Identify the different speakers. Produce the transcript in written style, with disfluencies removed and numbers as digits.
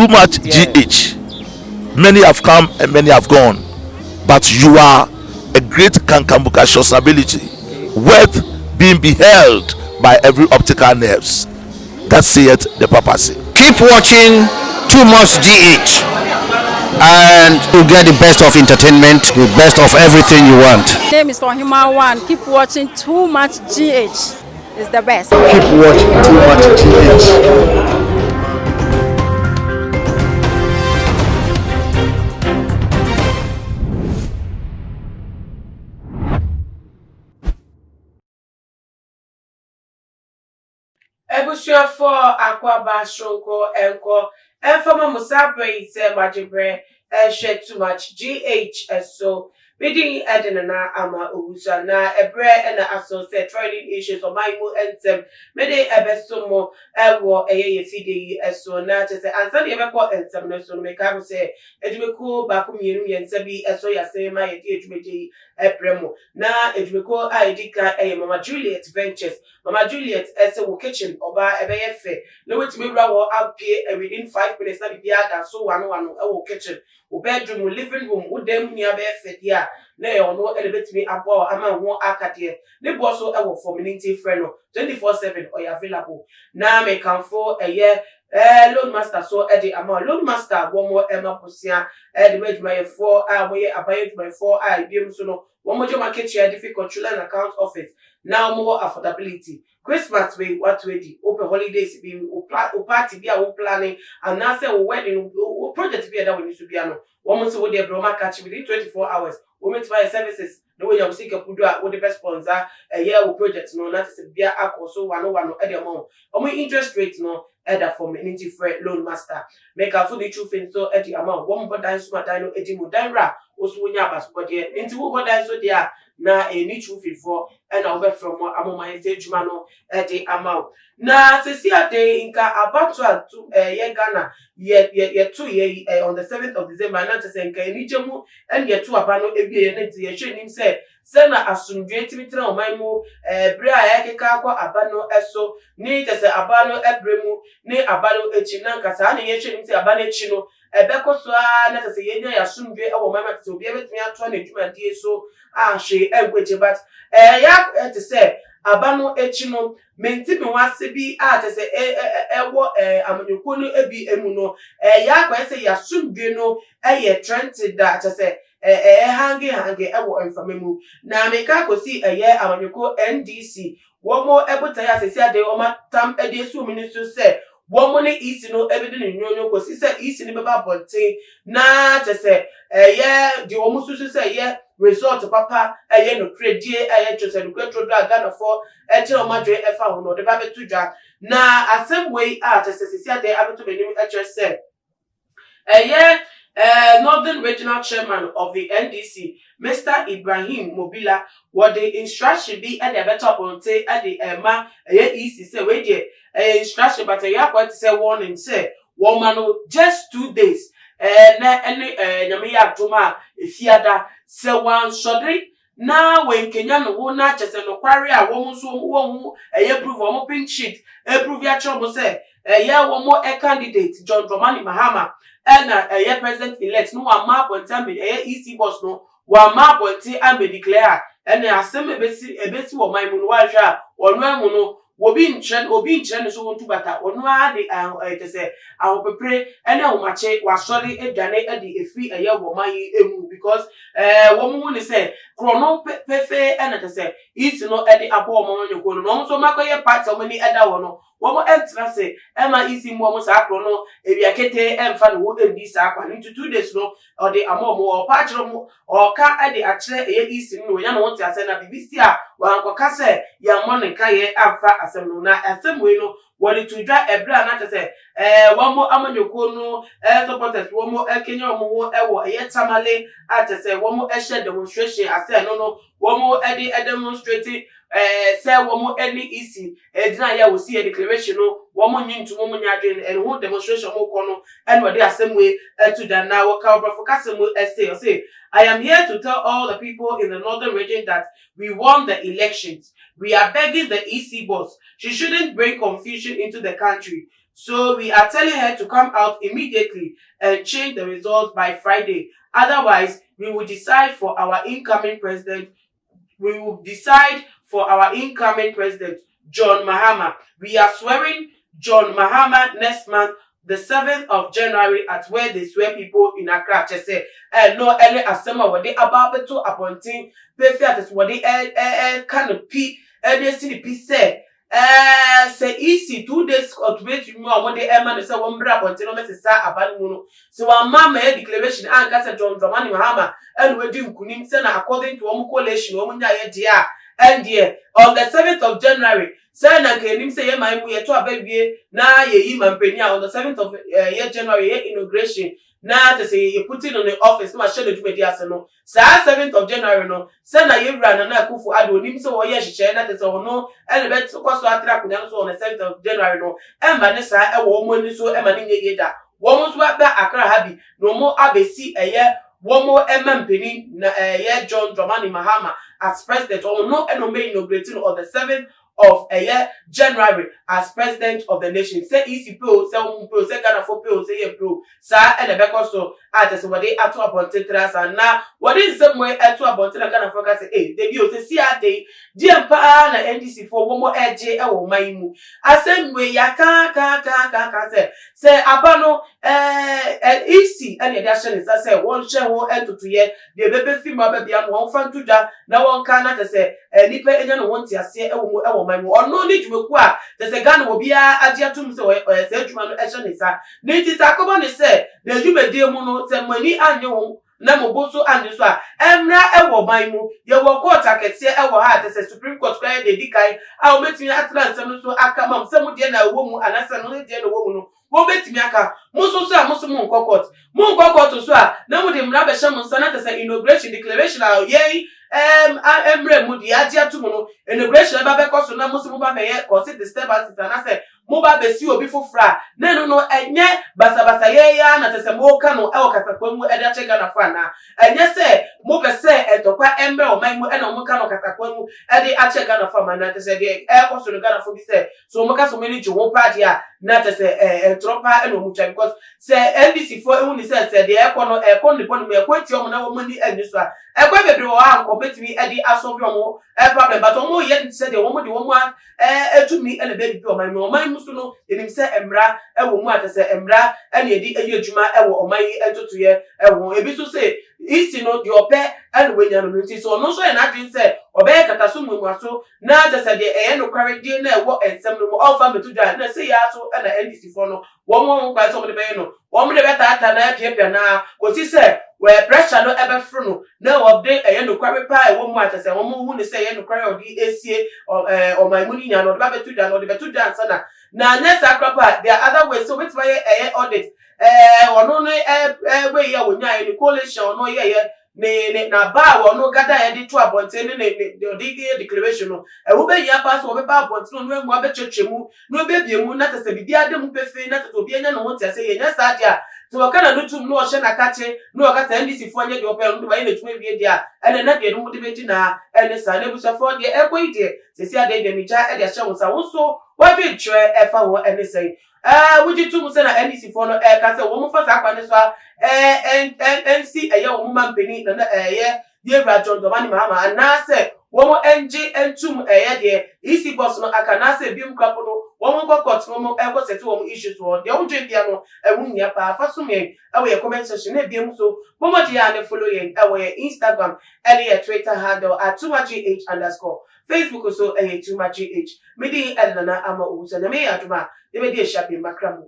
Speaker 1: too much GH. Many have come and many have gone, but you are a great kankamukashos ability, worth being beheld by every optical nerves. That saith the papacy.
Speaker 2: Keep watching Too Much GH, and you'll get the best of entertainment, the best of everything you want.
Speaker 3: My name is Mahama. Keep watching Too Much GH. It's the best.
Speaker 2: Keep watching Too Much GH.
Speaker 4: Ebusua for Akwaba Shonko Enko Enfama Musabre se Majibre Shed Too Much GH so bidding Edina Ama Usa na Ebre and associate training issues of my mo ensem Mede Ebesomo Ewo Eye Fide so na to say and Sunday ever call ensem no so make I say Edumeko Bakuminu Yensebi so ya say my edumedi Ebremo na Edumeko Idika Mama Juliet Ventures Mama Juliet as a kitchen oba ebeyefe no wait me bra wo appear within 5 minutes na bibia da so one e kitchen o bedroom living room wo dem nia beyefe dia na e ono elevate me abo ama ho akade ne bo so e wo community friend no 24/7 or available na me can for loan master so e ama loan master wo mo ema posia the way my for boye abaye my for biem so no wo mo jo market share difficult control account office now more affordability. Christmas way what ready open holidays be party be a planning and now say wedding project be that we need to be ano. One month with the broma catch within 24 hours. We meet by services the way you seek a pudua with the best sponsor a year project no that is be a so one at the amount. Interest rate no either for community friend loan master. Make a fully true thing so at the amount. One more dance my dino edimu danra also when you pass but into what dance so there na a need true for and I'll be from my stage mano at the amount. Na se see a day inka about to Ghana ye 2 year on the 7th of December na to say nka ni jemu and ye 2 abano ebie na ti ye hwe say na asundwe timitra o man mu bre a yakeka akwa abano eso ni te se abano ebremu ni abano echi na nka sa na ye hwe nim say abano echi no ebeko so a na te se ye nya asundwe e wo mama te obi ebetumi ato na edwuma die so a hwe egweje but ya te say abano echi no menti mi wase bi a te se ewo amanyoko no ebi emu no ya kwa se ya sundwe no ye trend that te se hangi ewo enfamemu na meka kosi amanyoko NDC womo ebuta ya sesi ade oma tam ede su minister se womo ne isi no ebede ne nyonyo kosi se isi ne beba bonte na te se di womo susu se result papa no credit chose no kwetro do Ghana for omadwe efa ho no de ba betudwa na asem way te se sesi ade abeto benim se Northern Regional Chairman of the NDC, Mr. Ibrahim Mobila, what the instruction be at the better ponte at the easy say we the instruction but ya quite say warning say woman just 2 days na any nyame ya tuma efiada say one shodri na when Kenya no na chese no kware a wo so wo prove wo pink sheet prove ya trouble say wo mo candidate John Dramani Mahama and president elect no wa ma bonta me EC boss no wa ma bonti am declare and asem ebesi wo man mu no wa hwa onu amu no obi nchen so wontu bata onu ade te se ahopepre ene womache wasori edwane ade efi wo man emu because wo mu ni se krono pefe ene te se isi no ade abo wo man nyoko no so makoye party wo ni eda wo no wo entra se ema isi mu wo sa krono ebiakete emfa no wo endi sa kwa into 2 days no ode amomo o patro mu o ka ade akire isi no ya no wonte ase na bibisi a wankoka se ya monika ye amfa asem no na asem we no wori tudwa ebra na te se womo amanyoko no supporters womo Kenya womo ewo tamale ate se womo ehye demonstration ase no womo demonstrate say womo any isi edina ya wo see declaration no womo nyintu womo nyadwen and who demonstration mo kono and we dey asem we to that now wo ka brofokase mo say I am here to tell all the people in the northern region that we won the elections. We are begging the EC boss. She shouldn't bring confusion into the country. So we are telling her to come out immediately and change the results by Friday. Otherwise, we will decide for our incoming president. We will decide for our incoming president, John Mahama. We are swearing John Mahama next month, the 7th of January, at where they swear people in Accra. Just say, no, early assembly, what they about to appointing, perfect, what they kind of pee, they see the piece say. Say easy 2 days or to wait you more when they eman say one bra until no say abanu no so one mama declaration and say John Dramani Mahama and we do kunim say na according to one coalition one nya ye dia and there on the 7th of January say na kenim say ye man mu ye to ababie na ye yi mampani on the 7th of January ye inauguration na to say you put it on the office no share the media say no say 7th of January no say na ye run na akufu ado nim say wo ye hyehyɛ na to say no elebet so atra kunya so on the 7th of January no emba ne sa e wo mo ni so emba ne nye da wo mo so ba Accra habi no mo abesi eye wo mo emampani na ye John Dramani Mahama as president or no enome inaugurating on the 7th of January as president of the nation. Say easy pro, say pro, say Ghana for pro, say pro. Sa and the back so at what they are to appointed and now what is some way to appointed Ghana for say hey they be say see a day dear pa na NDC for one more edge or my mu. I same way ya can say abano easy and the action is I say one share one end to year the baby film baby am one fan to that now one cannot say nipa enya no want to say my mu or no need to make wa the Ghana will be a tum so say juma no action is a need akoba ne say na juma de mu no say mani anye ho na mo boso anye so a emra ewo man mu ye wo court akese ewo ha the Supreme Court cry dey dikai a o metimi atlas no so aka mam say mu de na wo mu anasa no de na wo mu no wo betimi aka muso so a muso mu court so a na mu de mra be hye mu nsa na the inauguration declaration a ye emre mu di agia tu mu no inauguration ba be koso na muso mu ba be ye consider the step as it na say mo ba be si obi fofra na no enye basabasa ye ya na tese mo ka no e o katakwa mu e da chega na fa na enye se mo be se etokwa emre o man mu e na mo ka no katakwa mu e de a chega na fa ma na tese de e koso no Ghana fo bi se so mo ka so many ju wo pa dia na tese tropa e no mu cha because se NDC fo e hu ni se de e ko no e ko ni pon me e ko ti o mo na wo mani eni so a e kwa bebre wo ha ko betimi e di aso bi o mo e problem but o mo ye se de wo mo de wo mo etumi e le be bi o man musu no enim se emra e wo mu atese emra e na edi ejuma e wo oman entotoye e wo ebi so se isi no de ope e no wenya no nti so no so e na dwen se obe kata so mu aso na atese de e no kware de na e wo ensem no mo alfa metu dwa na se ya so e na NDC for no wo mo kwa so mo de be no wo mo de beta na pia na ko si se we pressure no ebe fru no na wo de e no kware pa e wo mu atese wo mo hu ni se e no kware odi esie o my money nya no de ba betu dwa no de betu dwa sana na next akrapa there are other ways so which way audit ono no we ya wonya any coalition no ye ne na ba wo no gada ye de to abonte ne the declaration no wo be ya pass wo be ba abonte no no mu abechechemu no be biemu na tese bibia de mu pefe na tese obi enya no won tese ye nya sadia so wakana no tum no ohye na kache no wakata NDC fo anya de open no ba ye na tuma wie dia ene na de no mu de beti na ene sa na busa fo de ekoi de sesi ade de mija e de hye wo sa wo so what we try efa wo ene say wuji tum se na NDC fo no ka se wo mu fa sa kwa ne so NC wo mu mampeni na ye John Dramani Mahama na se wo mo NG entum de isi boss no aka na se bim kwapo no wo mo court no mo ko set wo mo issues wo de wo dwe bia no nya pa fa so me e wo comment section na bia mu so mo mo dia na follow yen e wo Instagram e Twitter handle @2gh_. Facebook so too much GH. Midi Elana ama usa na me aduma. De me di shapi makramu.